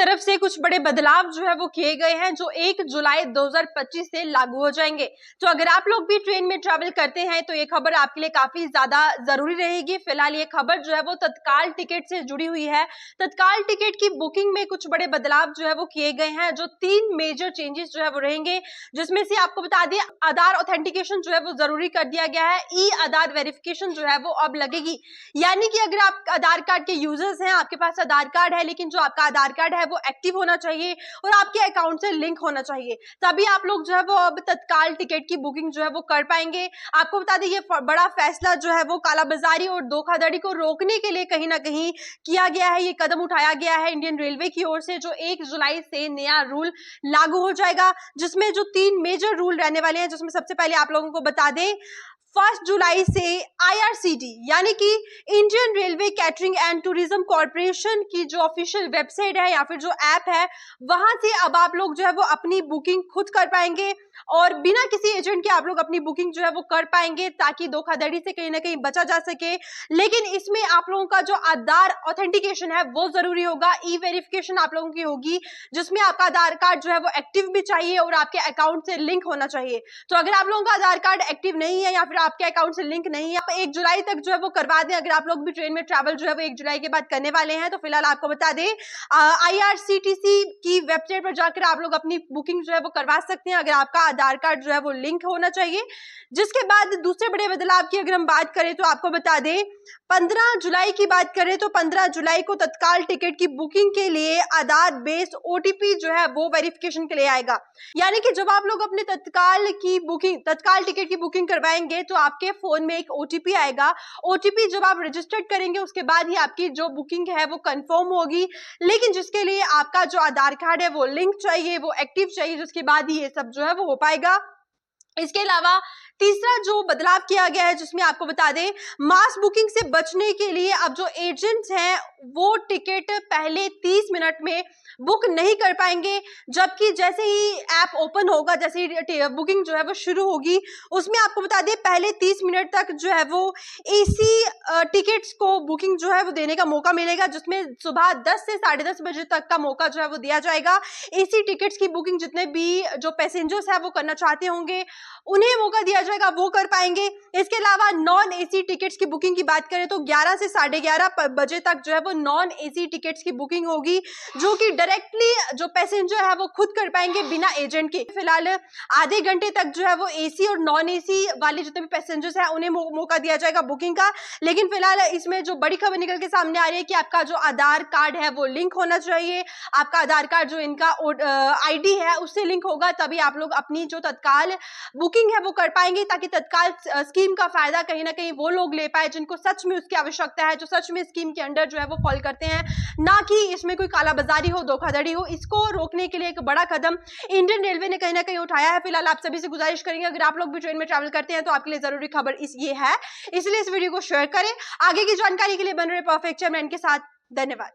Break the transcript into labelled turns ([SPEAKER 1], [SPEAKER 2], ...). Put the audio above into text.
[SPEAKER 1] तरफ से कुछ बड़े बदलाव जो है वो किए गए हैं जो 1 जुलाई 2025 से लागू हो जाएंगे। तो अगर आप लोग भी ट्रेन में ट्रैवल करते हैं तो ये खबर आपके लिए काफी ज्यादा जरूरी रहेगी। फिलहाल ये खबर जो है वो तत्काल टिकट से जुड़ी हुई है। तत्काल टिकट की बुकिंग में कुछ बड़े बदलाव जो है वो किए गए हैं, जो 3 मेजर चेंजेस जो है वो रहेंगे, जिसमें से आपको बता दें आधार ऑथेंटिकेशन जो है वो जरूरी कर दिया गया है। ई आधार वेरिफिकेशन जो है वो अब लगेगी, यानी कि अगर आप आधार कार्ड के यूजर्स हैं, आपके पास आधार कार्ड है, लेकिन जो आपका आधार कार्ड है वो एक्टिव होना चाहिए और आपके अकाउंट से लिंक होना चाहिए, तभी आप लोग जो है वो अब तत्काल टिकट की बुकिंग जो है वो कर पाएंगे। आपको बता दें ये बड़ा फैसला जो है वो कालाबाजारी और धोखाधड़ी को रोकने के लिए कहीं ना कहीं किया गया है। ये कदम उठाया गया है इंडियन रेलवे की ओर से, जो 1 जुलाई से नया रूल लागू हो जाएगा, जिसमें जो 3 मेजर रूल रहने वाले हैं, जिसमें सबसे पहले आप लोगों को बता दें 1 जुलाई से IRCT यानी कि Indian railway catering and tourism corporation की जो ऑफिशियल वेबसाइट है या फिर जो ऐप है, वहां से अब आप लोग जो है वो अपनी बुकिंग खुद कर पाएंगे और बिना किसी एजेंट के आप लोग अपनी बुकिंग जो है वो कर पाएंगे, ताकि धोखाधड़ी से कहीं ना कहीं बचा जा सके। लेकिन इसमें आप लोगों का जो आधार ऑथेंटिकेशन है वो जरूरी होगा। ई वेरिफिकेशन आप लोगों की होगी, जिसमें आपका आधार कार्ड जो है वो एक्टिव भी चाहिए और आपके अकाउंट से लिंक होना चाहिए। तो अगर आप लोगों का आधार कार्ड एक्टिव नहीं है या फिर आपके अकाउंट से लिंक नहीं है, आप 1 जुलाई तक जो है वो करवा दें। अगर आप लोग भी ट्रेन में ट्रैवल जो है वो 1 जुलाई के बाद करने वाले हैं, तो फिलहाल आपको बता दें IRCTC की वेबसाइट पर जाकर आप लोग अपनी बुकिंग जो है वो करवा सकते हैं, अगर आपका आधार कार्ड जो है वो लिंक होना चाहिए। जिसके बाद दूसरे बड़े बदलाव की अगर हम बात करें तो आपको बता दें 15 जुलाई की बात करें तो 15 जुलाई को तत्काल टिकट की बुकिंग के लिए आधार बेस्ड OTP जो है वो वेरिफिकेशन के लिए आएगा। यानी कि जब आप लोग अपने तत्काल टिकट की बुकिंग करवाएंगे तो आपके फोन में एक OTP आएगा। OTP जब आप रजिस्टर्ड करेंगे उसके बाद ही आपकी जो बुकिंग है वो कंफर्म होगी, लेकिन जिसके लिए आपका जो आधार कार्ड है वो लिंक चाहिए, वो एक्टिव चाहिए, जिसके बाद ही ये सब जो है वो हो पाएगा। इसके अलावा तीसरा जो बदलाव किया गया है, जिसमें आपको बता दें मास बुकिंग से बचने के लिए अब जो एजेंट्स हैं वो टिकट पहले 30 मिनट में बुक नहीं कर पाएंगे, जबकि जैसे ही ऐप ओपन होगा, जैसे ही बुकिंग जो है वो शुरू होगी, उसमें आपको बता दें पहले 30 मिनट तक जो है वो AC टिकट्स को बुकिंग जो है वो देने का मौका मिलेगा, जिसमें सुबह 10 से 10:30 बजे तक का मौका जो है वो दिया जाएगा। AC टिकट्स की बुकिंग जितने भी जो पैसेंजर्स है वो करना चाहते होंगे उन्हें मौका दिया जाएगा, वो कर पाएंगे। इसके अलावा नॉन AC टिकट्स की बुकिंग की बात करें तो 11 से 11:30 बजे तक जो है वो नॉन AC टिकट्स की बुकिंग होगी, जो कि डायरेक्टली जो पैसेंजर है वो खुद कर पाएंगे बिना एजेंट के। फिलहाल आधे घंटे तक जो है वो AC और नॉन AC वाले जितने भी पैसेंजर्स हैं उन्हें मौका दिया जाएगा बुकिंग का। लेकिन फिलहाल इसमें जो बड़ी खबर निकल के सामने आ रही है कि आपका जो आधार कार्ड है वो लिंक होना चाहिए। आपका आधार कार्ड जो इनका ID है उससे लिंक होगा, तभी आप लोग अपनी जो तत्काल बुकिंग है वो कर पाएंगे, ताकि तत्काल स्कीम का फायदा कहीं ना कहीं वो लोग ले पाए जिनको सच में उसकी आवश्यकता है, जो सच में स्कीम के अंडर जो है वो फॉल करते हैं, ना कि इसमें कोई कालाबाजारी हो, धोखाधड़ी हो। इसको रोकने के लिए एक बड़ा कदम इंडियन रेलवे ने कहीं ना कहीं उठाया है। फिलहाल आप सभी से गुजारिश करेंगे अगर आप लोग भी ट्रेन में ट्रैवल करते हैं तो आपके लिए जरूरी खबर ये है, इसलिए इस वीडियो को शेयर करें। आगे की जानकारी के लिए बन रहे परफेक्ट चैनल के साथ। धन्यवाद।